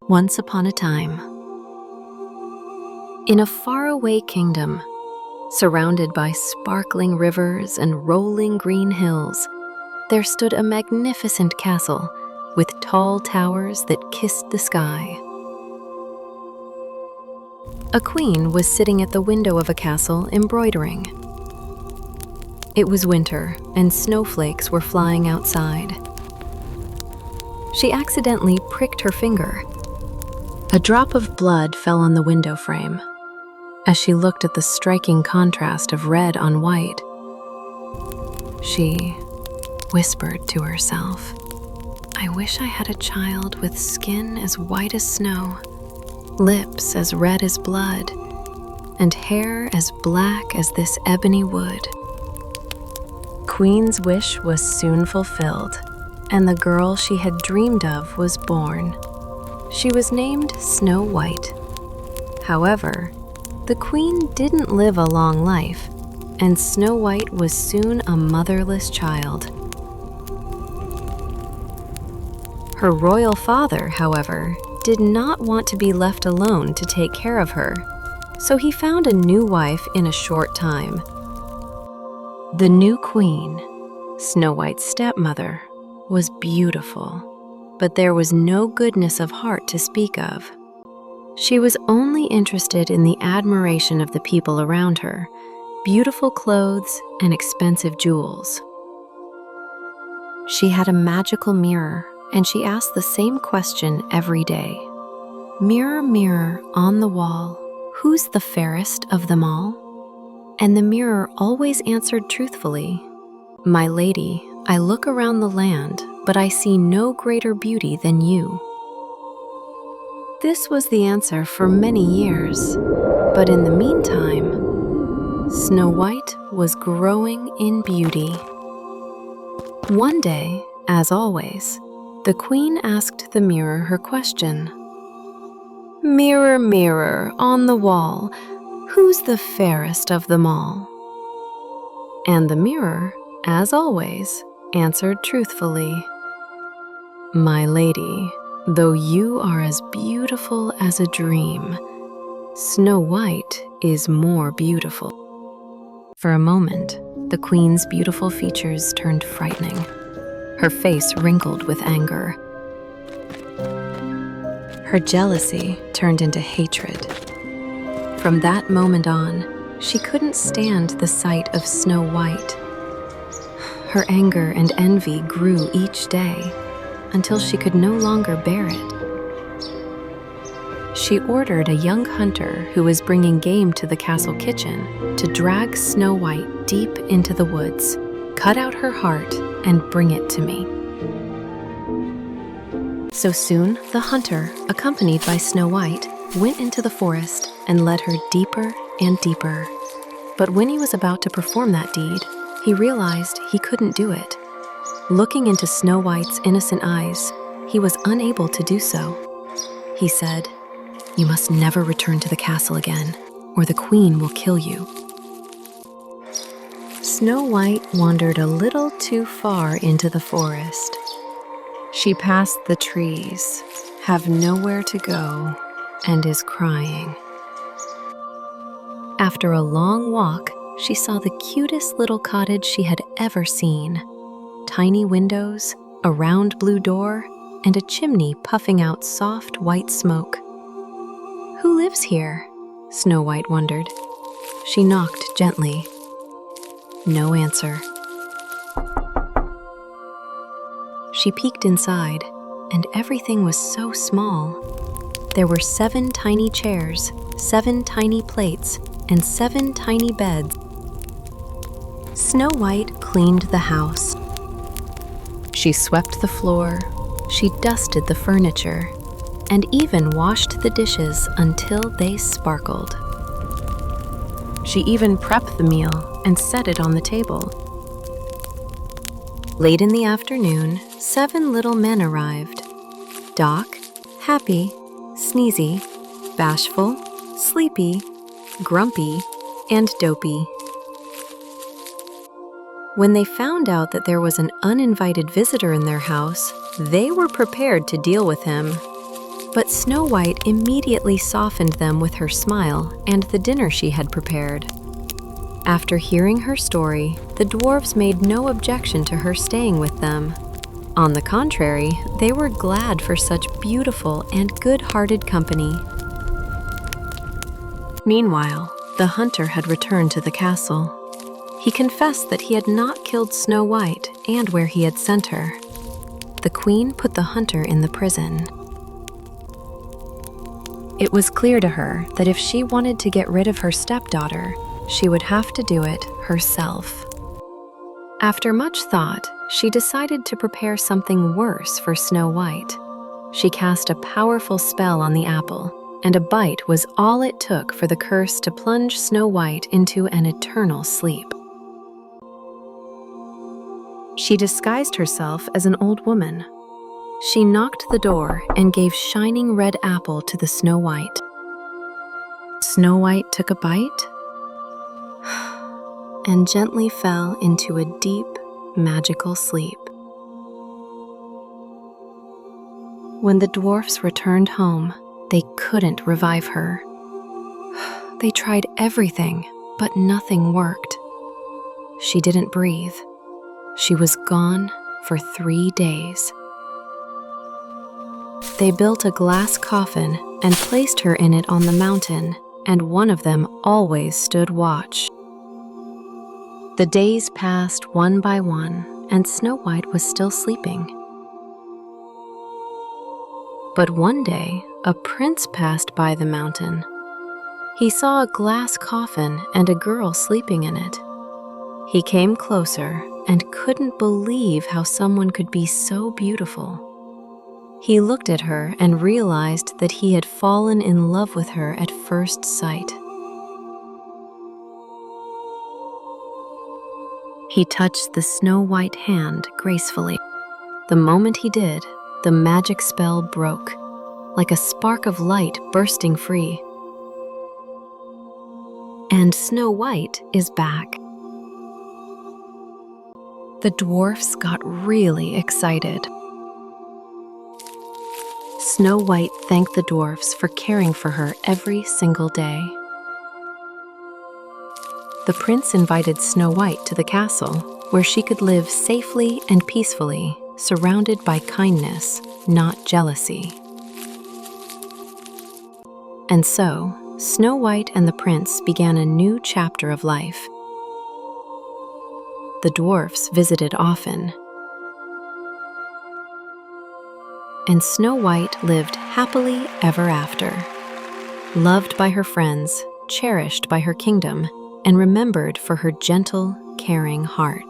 Once upon a time, in a faraway kingdom, surrounded by sparkling rivers and rolling green hills, there stood a magnificent castle with tall towers that kissed the sky. A queen was sitting at the window of a castle embroidering. It was winter, and snowflakes were flying outside. She accidentally pricked her finger. A drop of blood fell on the window frame. As she looked at the striking contrast of red on white, she whispered to herself, "I wish I had a child with skin as white as snow, lips as red as blood, and hair as black as this ebony wood." Queen's wish was soon fulfilled, and the girl she had dreamed of was born. She was named Snow White. However, the queen didn't live a long life, and Snow White was soon a motherless child. Her royal father, however, did not want to be left alone to take care of her, so he found a new wife in a short time. The new queen, Snow White's stepmother, was beautiful, but there was no goodness of heart to speak of. She was only interested in the admiration of the people around her, beautiful clothes, and expensive jewels. She had a magical mirror, and she asked the same question every day. "Mirror, mirror on the wall, who's the fairest of them all?" And the mirror always answered truthfully, "My lady, I look around the land, but I see no greater beauty than you." This was the answer for many years, but in the meantime, Snow White was growing in beauty. One day, as always, the queen asked the mirror her question. "Mirror, mirror on the wall, who's the fairest of them all?" And the mirror, as always, answered truthfully, "My lady, though you are as beautiful as a dream, Snow White is more beautiful." For a moment, the queen's beautiful features turned frightening. Her face wrinkled with anger. Her jealousy turned into hatred. From that moment on, she couldn't stand the sight of Snow White. Her anger and envy grew each day until she could no longer bear it. She ordered a young hunter who was bringing game to the castle kitchen to drag Snow White deep into the woods, cut out her heart, and bring it to me. So soon, the hunter, accompanied by Snow White, went into the forest and led her deeper and deeper. But when he was about to perform that deed, he realized he couldn't do it. Looking into Snow White's innocent eyes, he was unable to do so. He said, "You must never return to the castle again, or the queen will kill you." Snow White wandered a little too far into the forest. She passed the trees, have nowhere to go, and is crying. After a long walk, she saw the cutest little cottage she had ever seen. Tiny windows, a round blue door, and a chimney puffing out soft white smoke. "Who lives here?" Snow White wondered. She knocked gently. No answer. She peeked inside, and everything was so small. There were 7 tiny chairs, 7 tiny plates, and 7 tiny beds. Snow White cleaned the house. She swept the floor, she dusted the furniture, and even washed the dishes until they sparkled. She even prepped the meal and set it on the table. Late in the afternoon, 7 little men arrived. Doc, Happy, Sneezy, Bashful, Sleepy, Grumpy, and Dopey. When they found out that there was an uninvited visitor in their house, they were prepared to deal with him. But Snow White immediately softened them with her smile and the dinner she had prepared. After hearing her story, the dwarfs made no objection to her staying with them. On the contrary, they were glad for such beautiful and good-hearted company. Meanwhile, the hunter had returned to the castle. He confessed that he had not killed Snow White and where he had sent her. The queen put the hunter in the prison. It was clear to her that if she wanted to get rid of her stepdaughter, she would have to do it herself. After much thought, she decided to prepare something worse for Snow White. She cast a powerful spell on the apple, and a bite was all it took for the curse to plunge Snow White into an eternal sleep. She disguised herself as an old woman. She knocked the door and gave shining red apple to the Snow White. Snow White took a bite and gently fell into a deep, magical sleep. When the dwarfs returned home, they couldn't revive her. They tried everything, but nothing worked. She didn't breathe. She was gone for 3 days. They built a glass coffin and placed her in it on the mountain, and one of them always stood watch. The days passed one by one, and Snow White was still sleeping. But one day, a prince passed by the mountain. He saw a glass coffin and a girl sleeping in it. He came closer and couldn't believe how someone could be so beautiful. He looked at her and realized that he had fallen in love with her at first sight. He touched the Snow White hand gracefully. The moment he did, the magic spell broke, like a spark of light bursting free. And Snow White is back. The dwarfs got really excited. Snow White thanked the dwarfs for caring for her every single day. The prince invited Snow White to the castle, where she could live safely and peacefully, surrounded by kindness, not jealousy. And so, Snow White and the prince began a new chapter of life. The dwarfs visited often, and Snow White lived happily ever after, loved by her friends, cherished by her kingdom, and remembered for her gentle, caring heart.